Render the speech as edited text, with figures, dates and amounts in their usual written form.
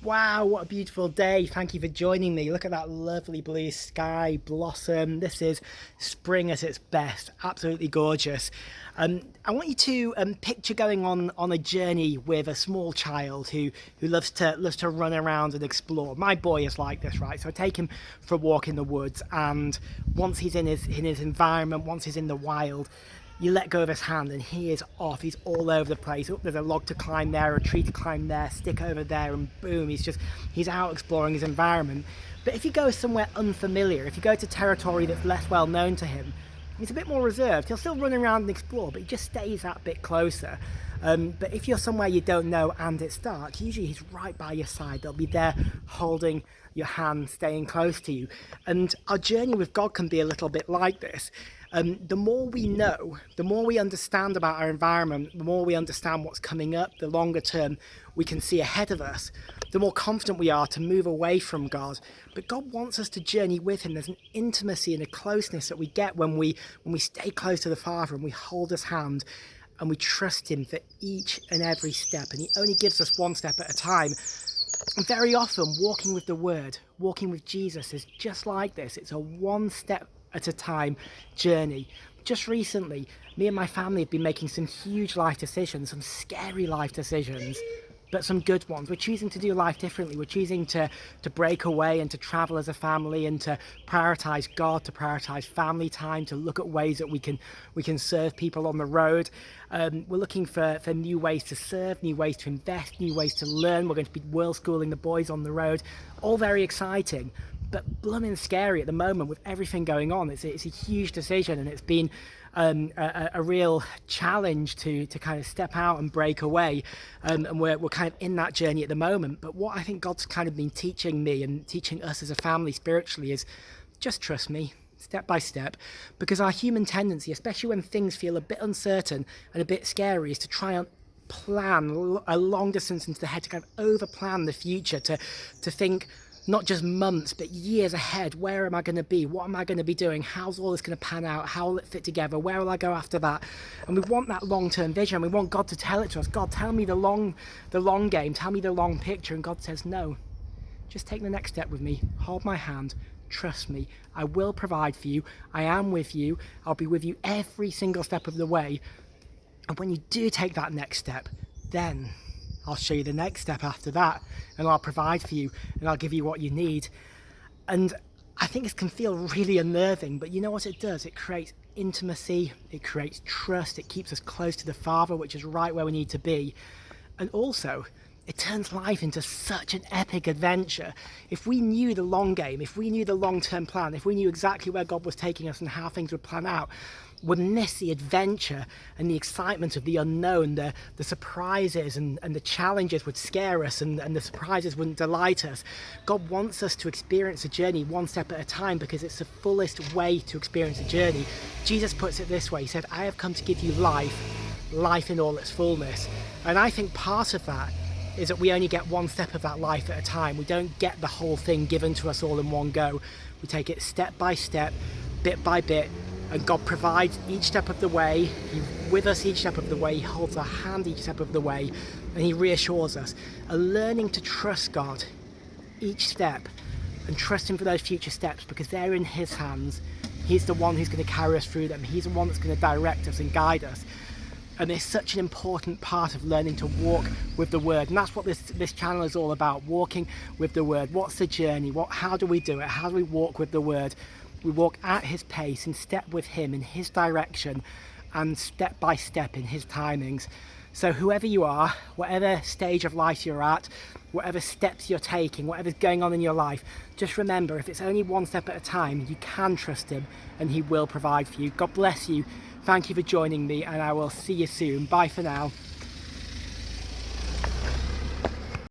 Wow, what a beautiful day. Thank you for joining me. Look at that lovely blue sky blossom. This is spring at its best. Absolutely gorgeous. I want you to picture going on a journey with a small child who loves to run around and explore. My boy is like this, right? So I take him for a walk in the woods, and once he's in his environment, once he's in the wild, you let go of his hand and he is off. He's all over the place. Oh, there's a log to climb there, a tree to climb there, stick over there, and boom, he's out exploring his environment. But if you go somewhere unfamiliar, if you go to territory that's less well known to him, he's a bit more reserved. He'll still run around and explore, but he just stays that bit closer. But if you're somewhere you don't know and it's dark, usually he's right by your side. They'll be there holding your hand, staying close to you. And our journey with God can be a little bit like this. The more we know, the more we understand about our environment, the more we understand what's coming up, the longer term we can see ahead of us, the more confident we are to move away from God. But God wants us to journey with him. There's an intimacy and a closeness that we get when we stay close to the Father and we hold his hand and we trust him for each and every step. And he only gives us one step at a time. And very often, walking with the Word, walking with Jesus is just like this. It's a one step at a time journey. Just recently, me and my family have been making some huge life decisions, some scary life decisions, but some good ones. We're choosing to do life differently. We're choosing to break away and to travel as a family and to prioritize God, to prioritize family time, to look at ways that we can serve people on the road. We're looking for new ways to serve, new ways to invest, new ways to learn. We're going to be world schooling the boys on the road. All very exciting, but blooming scary at the moment with everything going on. It's a huge decision, and it's been a real challenge to kind of step out and break away. And we're kind of in that journey at the moment. But what I think God's kind of been teaching me and teaching us as a family spiritually is just trust me. Step by step, because our human tendency, especially when things feel a bit uncertain and a bit scary, is to try and plan a long distance into the head, to kind of over plan the future, to think not just months but years ahead. Where am I going to be? What am I going to be doing? How's all this going to pan out? How will it fit together? Where will I go after that? And we want that long-term vision. We want God to tell it to us. God, tell me the long game, tell me the long picture. And God says, no, just take the next step with me. Hold my hand. Trust me. I will provide for you. I am with you. I'll be with you every single step of the way. And when you do take that next step, then I'll show you the next step after that, and I'll provide for you, and I'll give you what you need. And I think this can feel really unnerving, but you know what it does? It creates intimacy, it creates trust, it keeps us close to the Father, which is right where we need to be. And also, it turns life into such an epic adventure. If we knew the long game, if we knew the long-term plan, if we knew exactly where God was taking us and how things would plan out, we'd miss the adventure and the excitement of the unknown. The surprises and the challenges would scare us, and the surprises wouldn't delight us. God wants us to experience a journey one step at a time, because it's the fullest way to experience a journey. Jesus puts it this way. He said, I have come to give you life in all its fullness. And I think part of that is that we only get one step of that life at a time. We don't get the whole thing given to us all in one go. We take it step by step, bit by bit, and God provides each step of the way. He's with us each step of the way. He holds our hand each step of the way, and he reassures us. And learning to trust God each step and trust him for those future steps, because they're in his hands. He's the one who's going to carry us through them. He's the one that's going to direct us and guide us. And it's such an important part of learning to walk with the Word. And that's what this channel is all about, walking with the Word. What's the journey? How do we do it? How do we walk with the Word? We walk at his pace, in step with him, in his direction, and step by step in his timings. So whoever you are, whatever stage of life you're at, whatever steps you're taking, whatever's going on in your life, just remember, if it's only one step at a time, you can trust him and he will provide for you. God bless you. Thank you for joining me, and I will see you soon. Bye for now.